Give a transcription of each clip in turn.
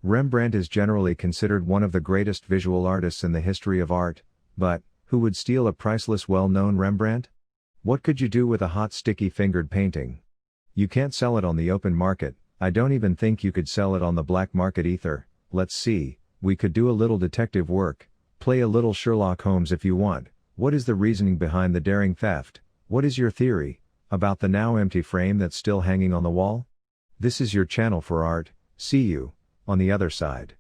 Rembrandt is generally considered one of the greatest visual artists in the history of art, but, who would steal a priceless well-known Rembrandt? What could you do with a hot sticky-fingered painting? You can't sell it on the open market. I don't even think you could sell it on the black market either. Let's see, we could do a little detective work, play a little Sherlock Holmes if you want. What is the reasoning behind the daring theft? What is your theory about the now empty frame that's still hanging on the wall? This is your channel for art. See you on the other side.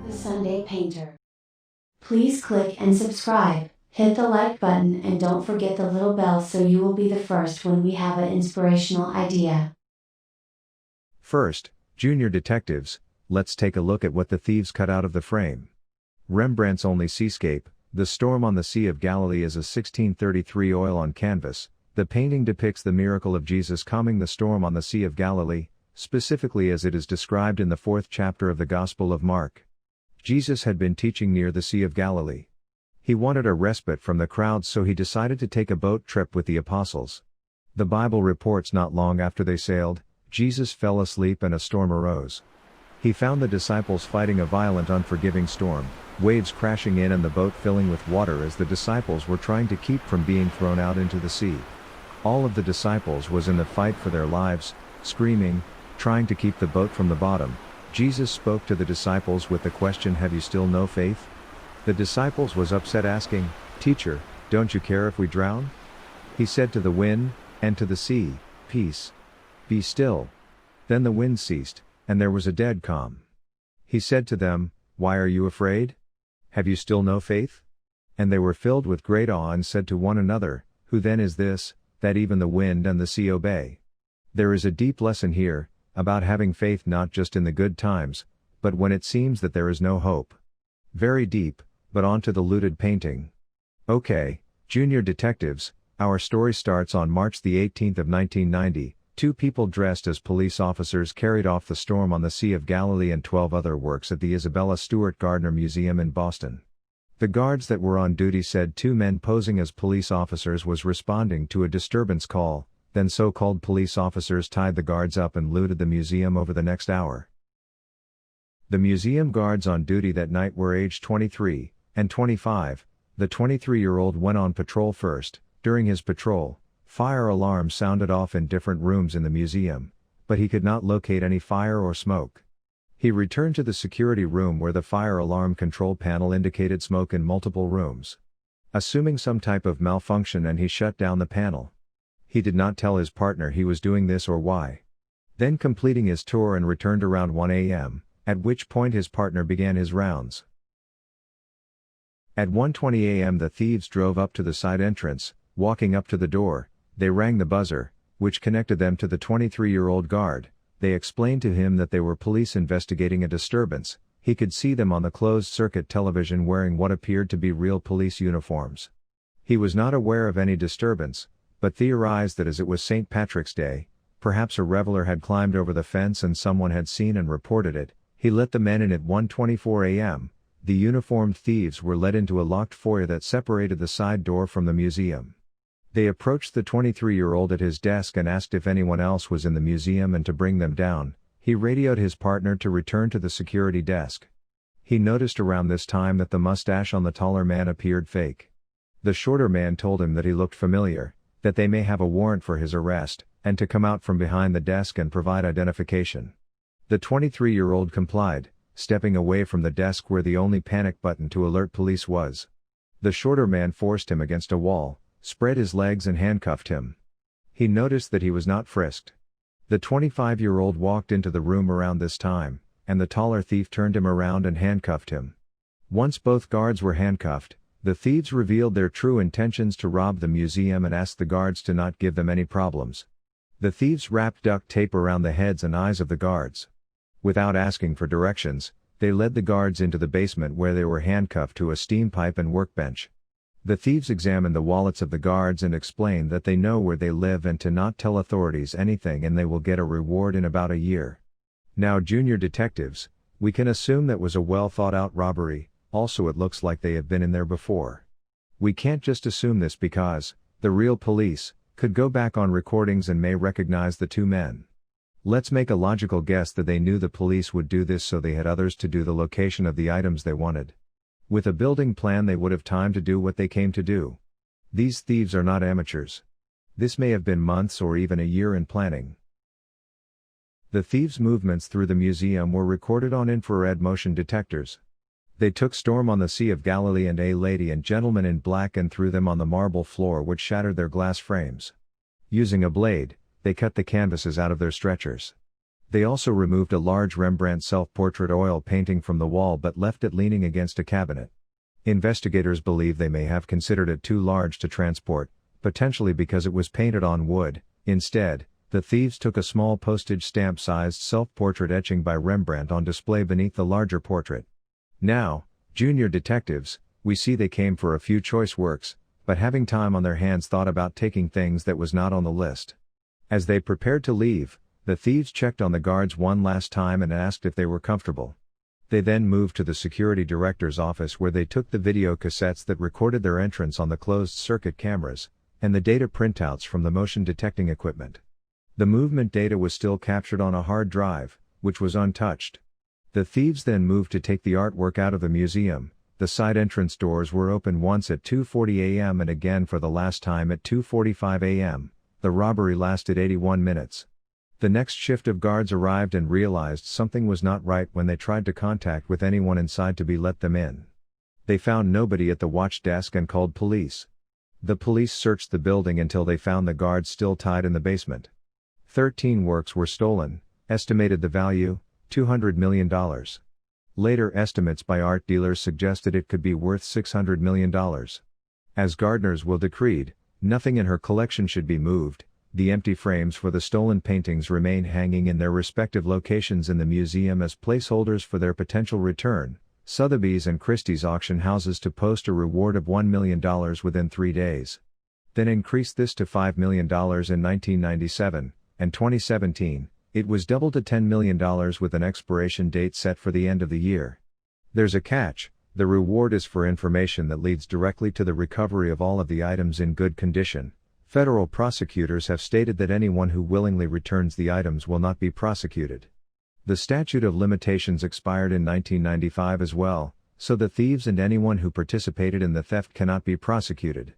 The Sunday Painter. Please click and subscribe, hit the like button, and don't forget the little bell so you will be the first when we have an inspirational idea. First, junior detectives, let's take a look at what the thieves cut out of the frame. Rembrandt's only seascape, The Storm on the Sea of Galilee, is a 1633 oil on canvas. The painting depicts the miracle of Jesus calming the storm on the Sea of Galilee, specifically as it is described in the 4th chapter of the Gospel of Mark. Jesus had been teaching near the Sea of Galilee. He wanted a respite from the crowds, so he decided to take a boat trip with the apostles. The Bible reports not long after they sailed, Jesus fell asleep and a storm arose. He found the disciples fighting a violent, unforgiving storm, waves crashing in and the boat filling with water as the disciples were trying to keep from being thrown out into the sea. All of the disciples was in the fight for their lives, screaming, trying to keep the boat from the bottom. Jesus spoke to the disciples with the question, "Have you still no faith?" The disciples was upset, asking, "Teacher, don't you care if we drown?" He said to the wind and to the sea, "Peace, be still." Then the wind ceased, and there was a dead calm. He said to them, "Why are you afraid? Have you still no faith?" And they were filled with great awe and said to one another, "Who then is this, that even the wind and the sea obey?" There is a deep lesson here, about having faith not just in the good times, but when it seems that there is no hope. Very deep, but on to the looted painting. Okay, junior detectives, our story starts on March the 18th of 1990. Two people dressed as police officers carried off The Storm on the Sea of Galilee and 12 other works at the Isabella Stewart Gardner Museum in Boston. The guards that were on duty said two men posing as police officers was responding to a disturbance call. Then so-called police officers tied the guards up and looted the museum over the next hour. The museum guards on duty that night were aged 23 and 25. The 23-year-old went on patrol first. During his patrol, fire alarms sounded off in different rooms in the museum, but he could not locate any fire or smoke. He returned to the security room where the fire alarm control panel indicated smoke in multiple rooms. Assuming some type of malfunction, and he shut down the panel. He did not tell his partner he was doing this or why. Then completing his tour and returned around 1 a.m., at which point his partner began his rounds. At 1:20 a.m. the thieves drove up to the side entrance. Walking up to the door, they rang the buzzer, which connected them to the 23-year-old guard. They explained to him that they were police investigating a disturbance. He could see them on the closed-circuit television wearing what appeared to be real police uniforms. He was not aware of any disturbance, but theorized that as it was St. Patrick's Day, perhaps a reveler had climbed over the fence and someone had seen and reported it. He let the men in at 1:24 a.m. The uniformed thieves were led into a locked foyer that separated the side door from the museum. They approached the 23-year-old at his desk and asked if anyone else was in the museum and to bring them down. He radioed his partner to return to the security desk. He noticed around this time that the mustache on the taller man appeared fake. The shorter man told him that he looked familiar, that they may have a warrant for his arrest, and to come out from behind the desk and provide identification. The 23-year-old complied, stepping away from the desk where the only panic button to alert police was. The shorter man forced him against a wall, spread his legs and handcuffed him. He noticed that he was not frisked. The 25-year-old walked into the room around this time, and the taller thief turned him around and handcuffed him. Once both guards were handcuffed, the thieves revealed their true intentions to rob the museum and asked the guards to not give them any problems. The thieves wrapped duct tape around the heads and eyes of the guards. Without asking for directions, they led the guards into the basement where they were handcuffed to a steam pipe and workbench. The thieves examined the wallets of the guards and explained that they know where they live and to not tell authorities anything, and they will get a reward in about a year. Now, junior detectives, we can assume that was a well thought out robbery. Also, it looks like they have been in there before. We can't just assume this because The real police could go back on recordings and may recognize the two men. Let's make a logical guess that they knew the police would do this, so they had others to do the location of the items they wanted. With a building plan, they would have time to do what they came to do. These thieves are not amateurs. This may have been months or even a year in planning. The thieves' movements through the museum were recorded on infrared motion detectors. They took storm on the Sea of Galilee and a lady and gentleman in black and threw them on the marble floor, which shattered their glass frames. Using a blade, they cut the canvases out of their stretchers. They also removed a large Rembrandt self-portrait oil painting from the wall but left it leaning against a cabinet. Investigators believe they may have considered it too large to transport, potentially because it was painted on wood. Instead, the thieves took a small postage stamp-sized self-portrait etching by Rembrandt on display beneath the larger portrait. Now, junior detectives, we see they came for a few choice works, but having time on their hands thought about taking things that was not on the list. As they prepared to leave, the thieves checked on the guards one last time and asked if they were comfortable. They then moved to the security director's office, where they took the video cassettes that recorded their entrance on the closed-circuit cameras, and the data printouts from the motion detecting equipment. The movement data was still captured on a hard drive, which was untouched. The thieves then moved to take the artwork out of the museum. The side entrance doors were open once at 2:40 a.m. and again for the last time at 2:45 a.m. The robbery lasted 81 minutes. The next shift of guards arrived and realized something was not right when they tried to contact with anyone inside to be let them in. They found nobody at the watch desk and called police. The police searched the building until they found the guards still tied in the basement. 13 works were stolen, estimated the value, $200 million. Later estimates by art dealers suggested it could be worth $600 million. As Gardner's will decreed, nothing in her collection should be moved. The empty frames for the stolen paintings remain hanging in their respective locations in the museum as placeholders for their potential return. Sotheby's and Christie's auction houses to post a reward of $1 million within 3 days. Then increased this to $5 million in 1997, and 2017, it was doubled to $10 million with an expiration date set for the end of the year. There's a catch: the reward is for information that leads directly to the recovery of all of the items in good condition. Federal prosecutors have stated that anyone who willingly returns the items will not be prosecuted. The statute of limitations expired in 1995 as well, so the thieves and anyone who participated in the theft cannot be prosecuted.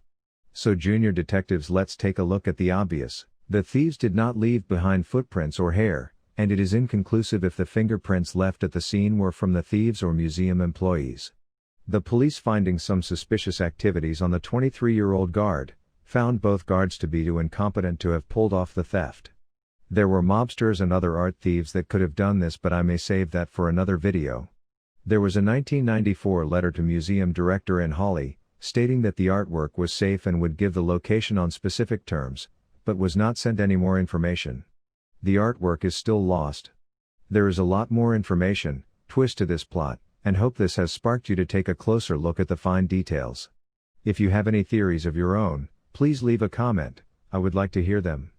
So junior detectives, let's take a look at the obvious. The thieves did not leave behind footprints or hair, and it is inconclusive if the fingerprints left at the scene were from the thieves or museum employees. The police, finding some suspicious activities on the 23-year-old guard, found both guards to be too incompetent to have pulled off the theft. There were mobsters and other art thieves that could have done this, but I may save that for another video. There was a 1994 letter to museum director in Hawley, stating that the artwork was safe and would give the location on specific terms, but was not sent any more information. The artwork is still lost. There is a lot more information, twist to this plot, and hope this has sparked you to take a closer look at the fine details. If you have any theories of your own, please leave a comment. I would like to hear them.